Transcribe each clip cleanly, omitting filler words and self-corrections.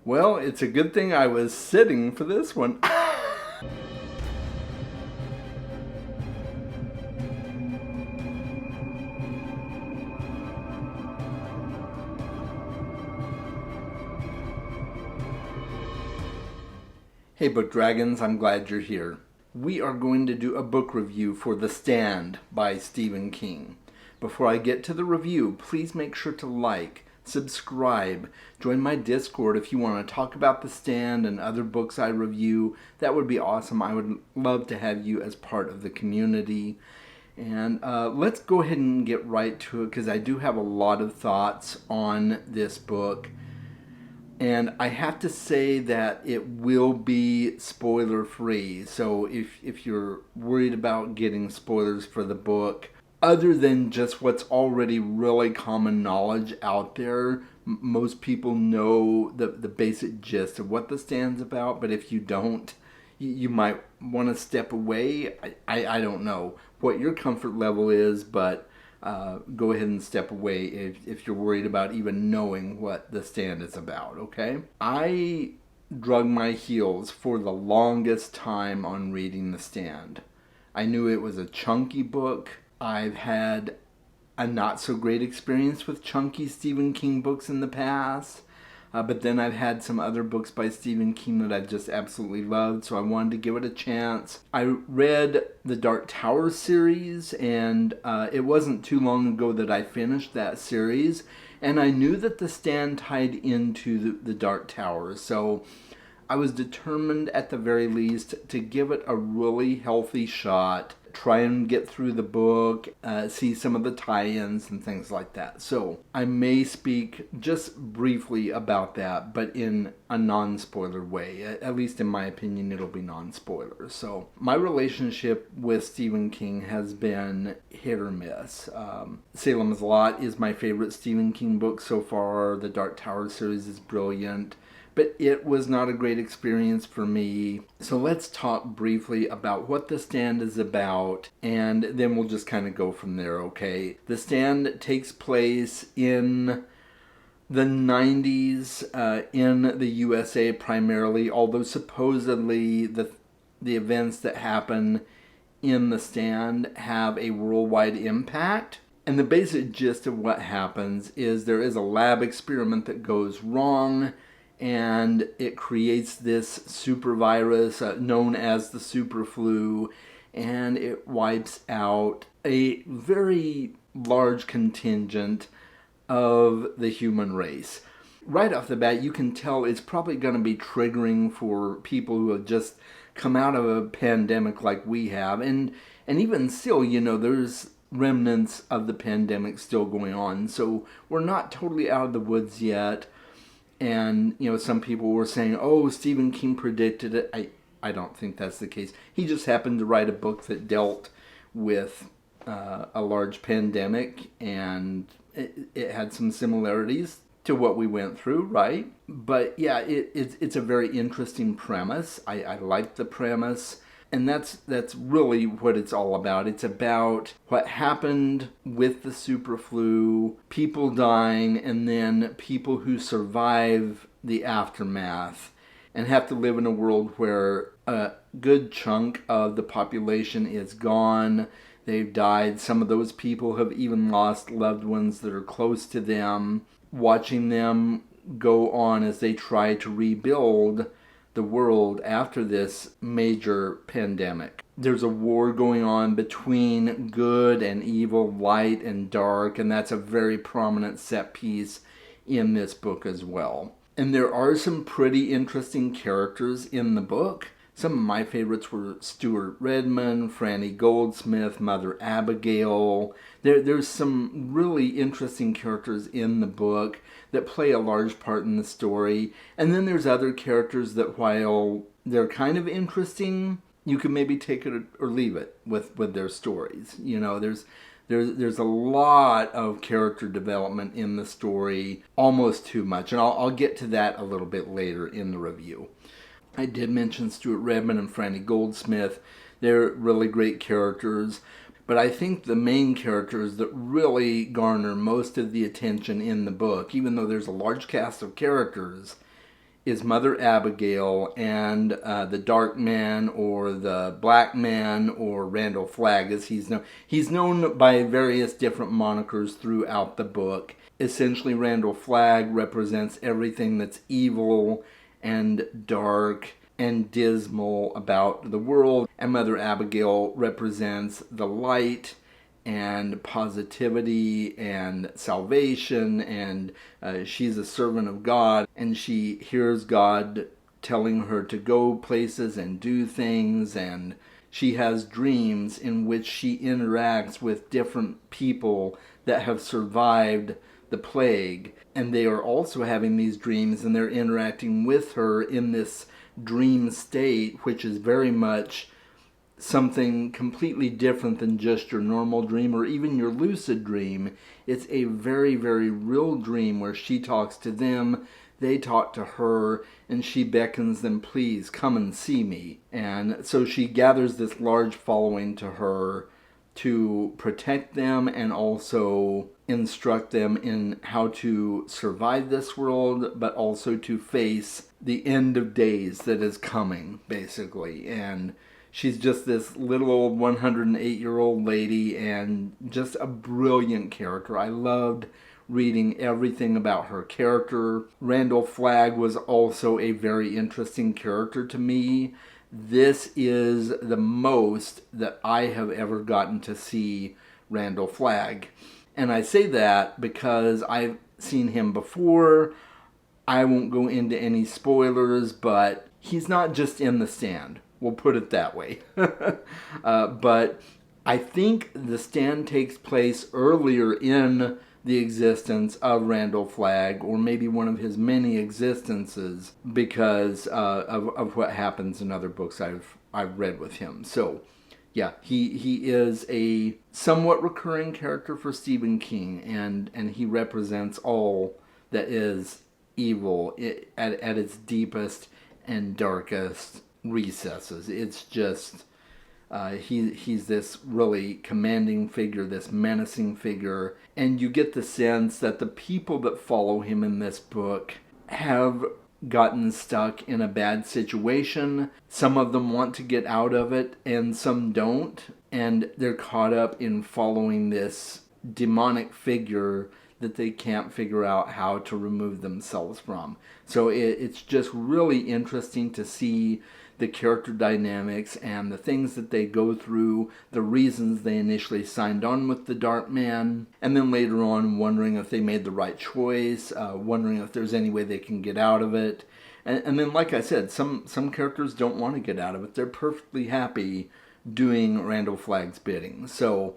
Well, it's a good thing I was sitting for this one. Hey Book Dragons, I'm glad you're here. We are going to do a book review for The Stand by Stephen King. Before I get to the review, please make sure to like, subscribe, join my Discord if you want to talk about The Stand and other books I review. That would be awesome. I would love to have you as part of the community. And let's go ahead and get right to it because I do have a lot of thoughts on this book. And I have to say that it will be spoiler free. So if you're worried about getting spoilers for the book, other than just what's already really common knowledge out there, most people know the basic gist of what The Stand's about. But if you don't, you might want to step away. I don't know what your comfort level is, but go ahead and step away if you're worried about even knowing what The Stand is about, okay? I drug my heels for the longest time on reading The Stand. I knew it was a chunky book. I've had a not so great experience with chunky Stephen King books in the past. But then I've had some other books by Stephen King that I've just absolutely loved, so I wanted to give it a chance. I read the Dark Tower series, and it wasn't too long ago that I finished that series, and I knew that The Stand tied into the Dark Tower, so I was determined at the very least to give it a really healthy shot, try and get through the book, see some of the tie-ins and things like that. So I may speak just briefly about that, but in a non-spoiler way. At least in my opinion, it'll be non-spoiler. So my relationship with Stephen King has been hit or miss. Salem's Lot is my favorite Stephen King book so far. The Dark Tower series is brilliant. But it was not a great experience for me. So let's talk briefly about what The Stand is about, and then we'll just kind of go from there, okay? The Stand takes place in the 90s in the USA primarily, although supposedly the events that happen in The Stand have a worldwide impact. And the basic gist of what happens is there is a lab experiment that goes wrong, and it creates this super virus known as the super flu, and it wipes out a very large contingent of the human race. Right off the bat, you can tell it's probably going to be triggering for people who have just come out of a pandemic like we have, and even still, there's remnants of the pandemic still going on, so we're not totally out of the woods yet. And, some people were saying, oh, Stephen King predicted it. I don't think that's the case. He just happened to write a book that dealt with a large pandemic, and it had some similarities to what we went through, right? But yeah, it's a very interesting premise. I like the premise. And that's really what it's all about. It's about what happened with the super flu, people dying, and then people who survive the aftermath and have to live in a world where a good chunk of the population is gone. They've died. Some of those people have even lost loved ones that are close to them. Watching them go on as they try to rebuild the world after this major pandemic. There's a war going on between good and evil, light and dark, and that's a very prominent set piece in this book as well. And there are some pretty interesting characters in the book. Some of my favorites were Stuart Redman, Franny Goldsmith, Mother Abigail. There's some really interesting characters in the book that play a large part in the story. And then there's other characters that, while they're kind of interesting, you can maybe take it or leave it with their stories. There's a lot of character development in the story, almost too much. And I'll get to that a little bit later in the review. I did mention Stuart Redman and Franny Goldsmith. They're really great characters. But I think the main characters that really garner most of the attention in the book, even though there's a large cast of characters, is Mother Abigail, and the Dark Man or the Black Man or Randall Flagg, as he's known. He's known by various different monikers throughout the book. Essentially, Randall Flagg represents everything that's evil and dark and dismal about the world, and Mother Abigail represents the light and positivity and salvation, and she's a servant of God, and she hears God telling her to go places and do things, and she has dreams in which she interacts with different people that have survived the plague, and they are also having these dreams, and they're interacting with her in this dream state, which is very much something completely different than just your normal dream or even your lucid dream. It's a very, very real dream where she talks to them, they talk to her, and she beckons them, please come and see me. And so she gathers this large following to her to protect them and also instruct them in how to survive this world, but also to face the end of days that is coming, basically. And she's just this little old 108-year-old lady and just a brilliant character. I loved reading everything about her character. Randall Flagg was also a very interesting character to me. This is the most that I have ever gotten to see Randall Flagg. And I say that because I've seen him before. I won't go into any spoilers, but he's not just in The Stand. We'll put it that way. But I think The Stand takes place earlier in the existence of Randall Flagg, or maybe one of his many existences, because of what happens in other books I've read with him. So, yeah, he is a somewhat recurring character for Stephen King, and he represents all that is evil at its deepest and darkest recesses. It's just he's this really commanding figure, this menacing figure, and you get the sense that the people that follow him in this book have gotten stuck in a bad situation. Some of them want to get out of it and some don't, and they're caught up in following this demonic figure that they can't figure out how to remove themselves from. So it's just really interesting to see the character dynamics and the things that they go through, the reasons they initially signed on with the Dark Man, and then later on wondering if they made the right choice, wondering if there's any way they can get out of it. And then, like I said, some characters don't want to get out of it. They're perfectly happy doing Randall Flagg's bidding. So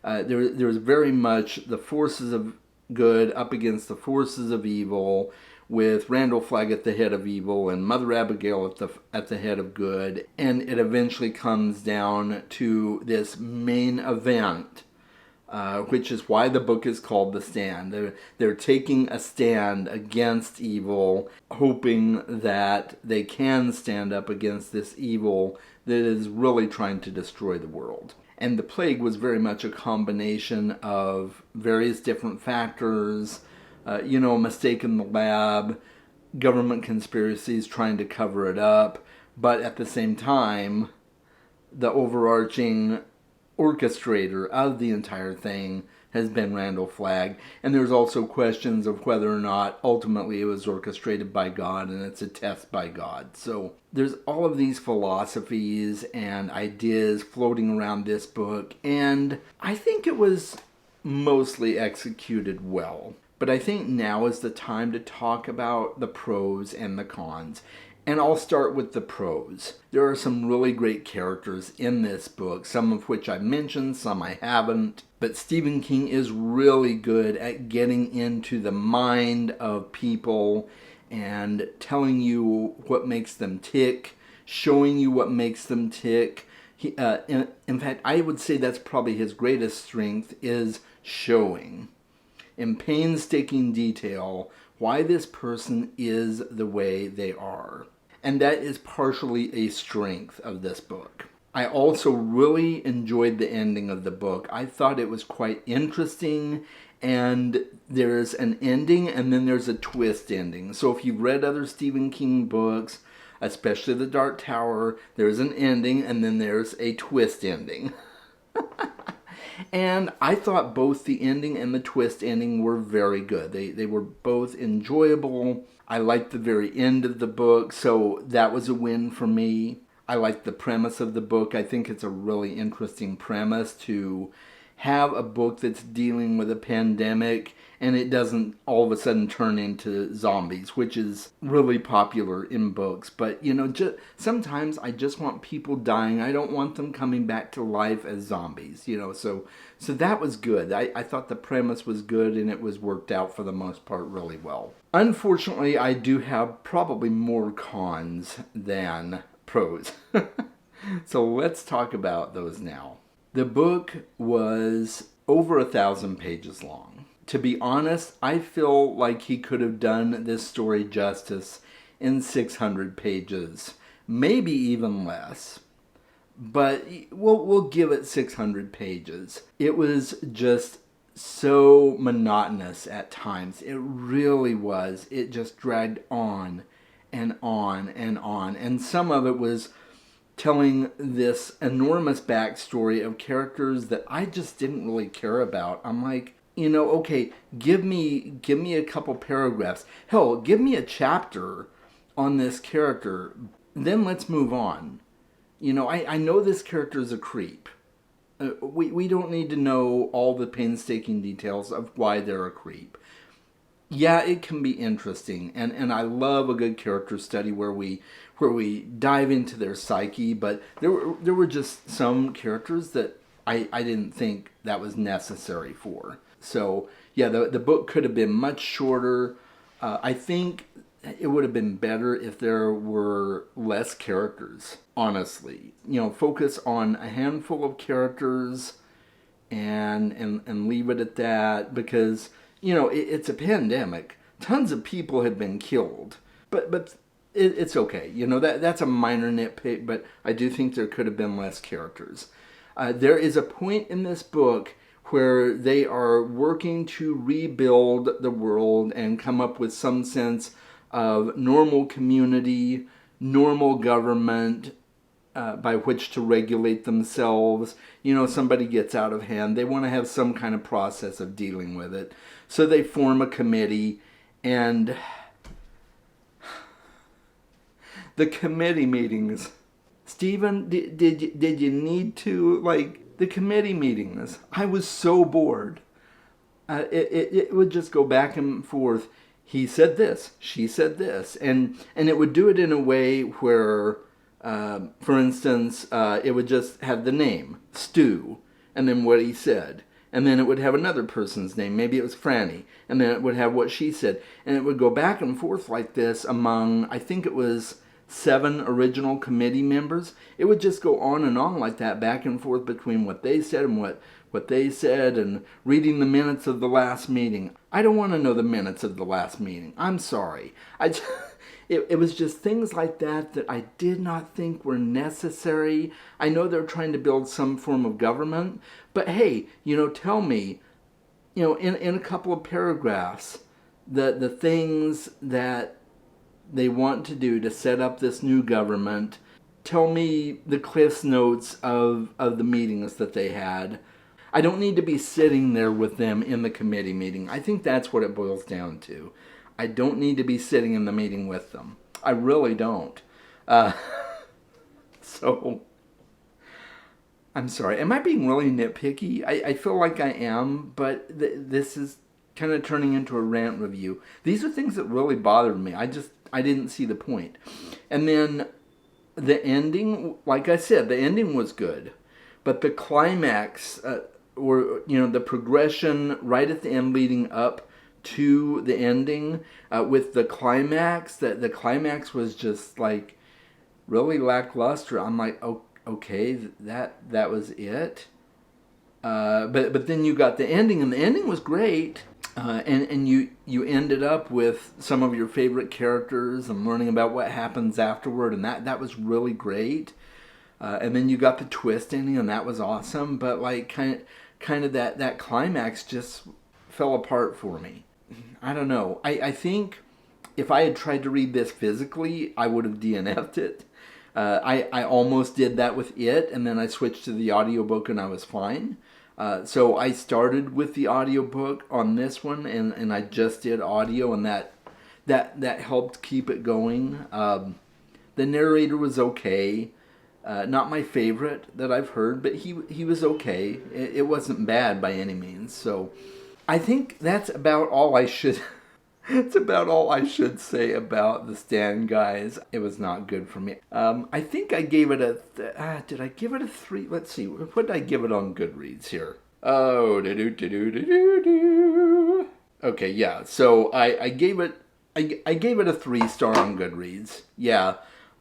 there's very much the forces of good up against the forces of evil, with Randall Flagg at the head of evil and Mother Abigail at the head of good, and it eventually comes down to this main event, which is why the book is called The Stand. They're taking a stand against evil, hoping that they can stand up against this evil that is really trying to destroy the world. And the plague was very much a combination of various different factors, a mistake in the lab, government conspiracies trying to cover it up, but at the same time, the overarching orchestrator of the entire thing has been Randall Flagg. And there's also questions of whether or not ultimately it was orchestrated by God and it's a test by God. So there's all of these philosophies and ideas floating around this book, and I think it was mostly executed well. But I think now is the time to talk about the pros and the cons. And I'll start with the pros. There are some really great characters in this book, some of which I mentioned, some I haven't. But Stephen King is really good at getting into the mind of people and telling you what makes them tick, showing you what makes them tick. In fact, I would say that's probably his greatest strength, is showing in painstaking detail why this person is the way they are. And that is partially a strength of this book. I also really enjoyed the ending of the book. I thought it was quite interesting And there's an ending and then there's a twist ending. So if you've read other Stephen King books, especially The Dark Tower, there's an ending and then there's a twist ending. And I thought both the ending and the twist ending were very good. They were both enjoyable. I liked the very end of the book, so that was a win for me. I like the premise of the book. I think it's a really interesting premise to have a book that's dealing with a pandemic and it doesn't all of a sudden turn into zombies, which is really popular in books. But, sometimes I just want people dying. I don't want them coming back to life as zombies, So that was good. I thought the premise was good and it was worked out for the most part really well. Unfortunately, I do have probably more cons than pros. So let's talk about those now. The book was over 1,000 pages long. To be honest, I feel like he could have done this story justice in 600 pages, maybe even less. But we'll give it 600 pages. It was just so monotonous at times. It really was. It just dragged on and on and on. And some of it was telling this enormous backstory of characters that I just didn't really care about. I'm like, okay, give me a couple paragraphs. Hell, give me a chapter on this character. Then let's move on. I know this character is a creep. We don't need to know all the painstaking details of why they're a creep. Yeah, it can be interesting, and I love a good character study where we dive into their psyche, but there were just some characters that I didn't think that was necessary for. So, yeah, the book could have been much shorter. I think it would have been better if there were less characters, honestly. Focus on a handful of characters and leave it at that, because it's a pandemic. Tons of people have been killed, but it's okay. That's a minor nitpick, but I do think there could have been less characters. There is a point in this book where they are working to rebuild the world and come up with some sense of normal community, normal government, by which to regulate themselves. Somebody gets out of hand. They want to have some kind of process of dealing with it. So they form a committee, and the committee meetings. Stephen, did you need to, the committee meetings? I was so bored. It would just go back and forth. He said this, she said this, and it would do it in a way where, for instance, it would just have the name, Stu, and then what he said. And then it would have another person's name, maybe it was Franny, and then it would have what she said. And it would go back and forth like this among, I think it was 7 original committee members. It would just go on and on like that, back and forth between what they said and what they said, and reading the minutes of the last meeting. I don't want to know the minutes of the last meeting. I'm sorry. It was just things like that I did not think were necessary. I know they're trying to build some form of government, but hey, tell me, in a couple of paragraphs, the things that they want to do to set up this new government. Tell me the Cliff's Notes of the meetings that they had. I don't need to be sitting there with them in the committee meeting. I think that's what it boils down to. I don't need to be sitting in the meeting with them. I really don't. So, I'm sorry. Am I being really nitpicky? I feel like I am, but this is kind of turning into a rant review. These are things that really bothered me. I didn't see the point. And then the ending, like I said, the ending was good. But the climax, or the progression right at the end leading up to the ending, with the climax, the climax was just really lackluster. I'm like, oh, okay, that was it. But then you got the ending, and the ending was great. And you ended up with some of your favorite characters and learning about what happens afterward, and that was really great. And then you got the twist ending, and that was awesome. But kind of that climax just fell apart for me. I don't know. I think if I had tried to read this physically, I would have DNF'd it. I almost did that with it, and then I switched to the audiobook and I was fine. So I started with the audiobook on this one, and I just did audio, and that helped keep it going. The narrator was okay. Not my favorite that I've heard, but he was okay. It wasn't bad by any means. So I think that's about all I should it's about all I should say about The Stand, guys. It was not good for me. I think I gave it did I give it a 3? Let's see. What did I give it on Goodreads here? Oh, okay, yeah. So I gave it a 3-star on Goodreads. Yeah.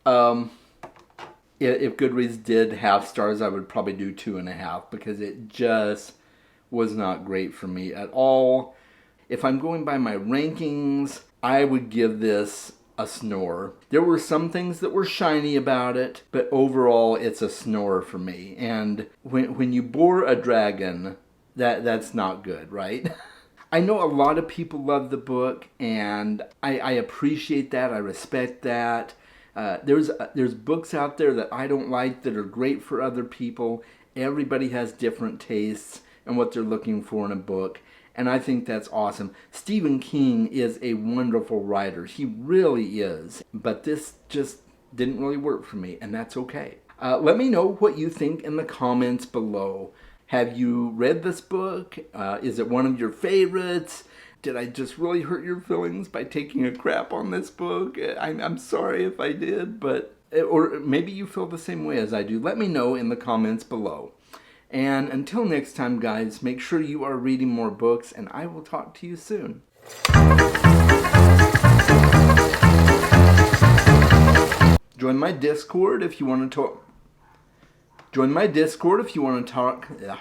If Goodreads did half stars, I would probably do 2.5 because it just was not great for me at all. If I'm going by my rankings, I would give this a snore. There were some things that were shiny about it, but overall it's a snore for me. And when you bore a dragon, that's not good, right? I know a lot of people love the book, and I appreciate that. I respect that. There's books out there that I don't like that are great for other people. Everybody has different tastes and what they're looking for in a book. And I think that's awesome. Stephen King is a wonderful writer. He really is. But this just didn't really work for me, and that's okay. Let me know what you think in the comments below. Have you read this book? Is it one of your favorites? Did I just really hurt your feelings by taking a crap on this book? I'm sorry if I did, but... Or maybe you feel the same way as I do. Let me know in the comments below. And until next time, guys, make sure you are reading more books, and I will talk to you soon. Join my Discord if you want to talk. Join my Discord if you want to talk. Yeah.